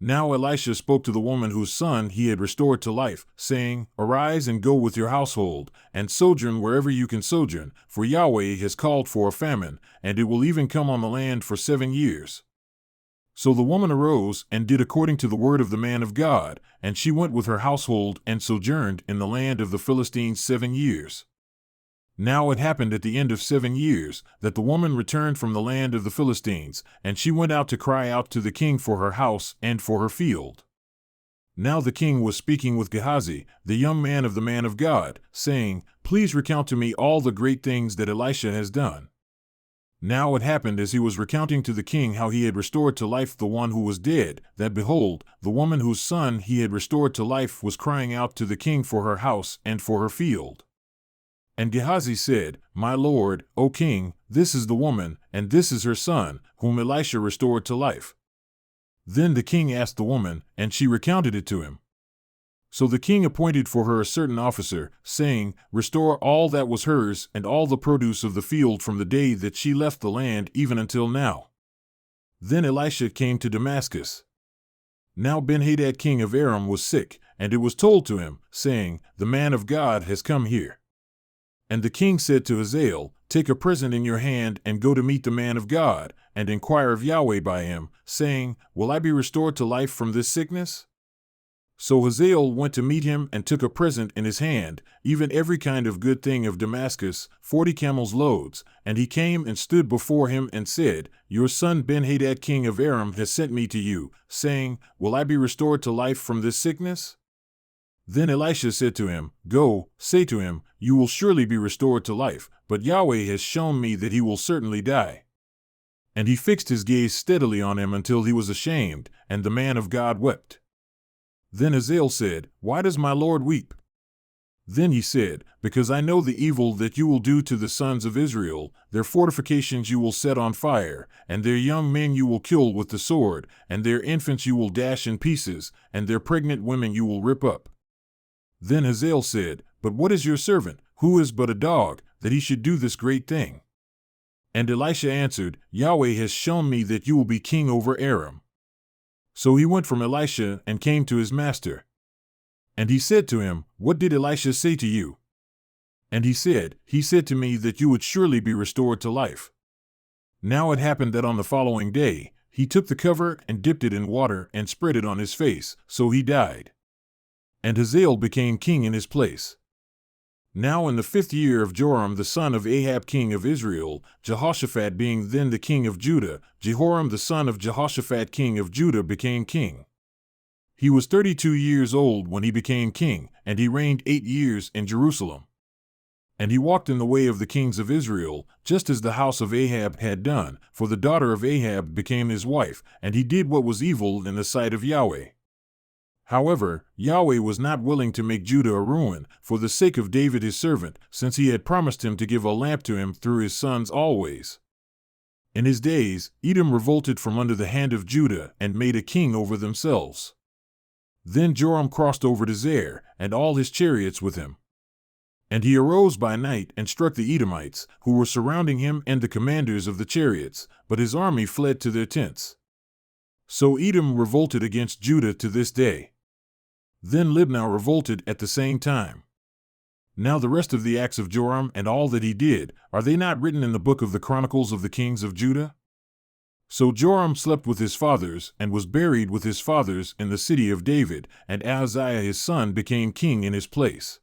Now Elisha spoke to the woman whose son he had restored to life, saying, Arise and go with your household, and sojourn wherever you can sojourn, for Yahweh has called for a famine, and it will even come on the land for 7 years. So the woman arose and did according to the word of the man of God, and she went with her household and sojourned in the land of the Philistines 7 years. Now it happened at the end of 7 years, that the woman returned from the land of the Philistines, and she went out to cry out to the king for her house and for her field. Now the king was speaking with Gehazi, the young man of the man of God, saying, Please recount to me all the great things that Elisha has done. Now it happened as he was recounting to the king how he had restored to life the one who was dead, that behold, the woman whose son he had restored to life was crying out to the king for her house and for her field. And Gehazi said, My lord, O king, this is the woman, and this is her son, whom Elisha restored to life. Then the king asked the woman, and she recounted it to him. So the king appointed for her a certain officer, saying, Restore all that was hers and all the produce of the field from the day that she left the land even until now. Then Elisha came to Damascus. Now Ben-Hadad king of Aram was sick, and it was told to him, saying, The man of God has come here. And the king said to Hazael, Take a present in your hand and go to meet the man of God, and inquire of Yahweh by him, saying, Will I be restored to life from this sickness? So Hazael went to meet him and took a present in his hand, even every kind of good thing of Damascus, 40 camels' loads. And he came and stood before him and said, Your son Ben-Hadad king of Aram has sent me to you, saying, Will I be restored to life from this sickness? Then Elisha said to him, Go, say to him, You will surely be restored to life, but Yahweh has shown me that he will certainly die. And he fixed his gaze steadily on him until he was ashamed, and the man of God wept. Then Hazael said, Why does my lord weep? Then he said, Because I know the evil that you will do to the sons of Israel, their fortifications you will set on fire, and their young men you will kill with the sword, and their infants you will dash in pieces, and their pregnant women you will rip up. Then Hazael said, But what is your servant, who is but a dog, that he should do this great thing? And Elisha answered, Yahweh has shown me that you will be king over Aram. So he went from Elisha and came to his master. And he said to him, What did Elisha say to you? And he said to me that you would surely be restored to life. Now it happened that on the following day, he took the cover and dipped it in water and spread it on his face, so he died. And Hazael became king in his place. Now in the 5th year of Joram the son of Ahab king of Israel, Jehoshaphat being then the king of Judah, Jehoram the son of Jehoshaphat king of Judah became king. He was 32 years old when he became king, and he reigned 8 years in Jerusalem. And he walked in the way of the kings of Israel, just as the house of Ahab had done, for the daughter of Ahab became his wife, and he did what was evil in the sight of Yahweh. However, Yahweh was not willing to make Judah a ruin, for the sake of David his servant, since he had promised him to give a lamp to him through his sons always. In his days, Edom revolted from under the hand of Judah and made a king over themselves. Then Joram crossed over to Zair, and all his chariots with him. And he arose by night and struck the Edomites, who were surrounding him and the commanders of the chariots, but his army fled to their tents. So Edom revolted against Judah to this day. Then Libnah revolted at the same time. Now the rest of the acts of Joram and all that he did, are they not written in the book of the Chronicles of the Kings of Judah? So Joram slept with his fathers, and was buried with his fathers in the city of David, and Ahaziah his son became king in his place.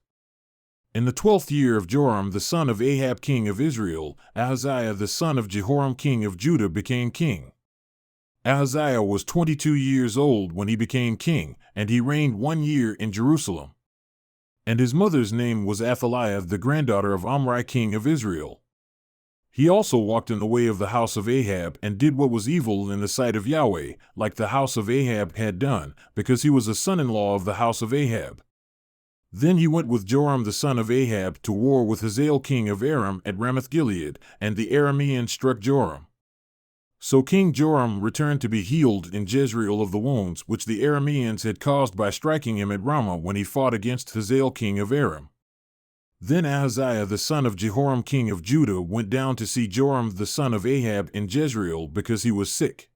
In the 12th year of Joram the son of Ahab king of Israel, Ahaziah the son of Jehoram king of Judah became king. Ahaziah was 22 years old when he became king, and he reigned 1 year in Jerusalem. And his mother's name was Athaliah, the granddaughter of Omri king of Israel. He also walked in the way of the house of Ahab and did what was evil in the sight of Yahweh, like the house of Ahab had done, because he was a son-in-law of the house of Ahab. Then he went with Joram the son of Ahab to war with Hazael king of Aram at Ramoth-Gilead, and the Arameans struck Joram. So King Joram returned to be healed in Jezreel of the wounds which the Arameans had caused by striking him at Ramah when he fought against Hazael king of Aram. Then Ahaziah the son of Jehoram king of Judah went down to see Joram the son of Ahab in Jezreel because he was sick.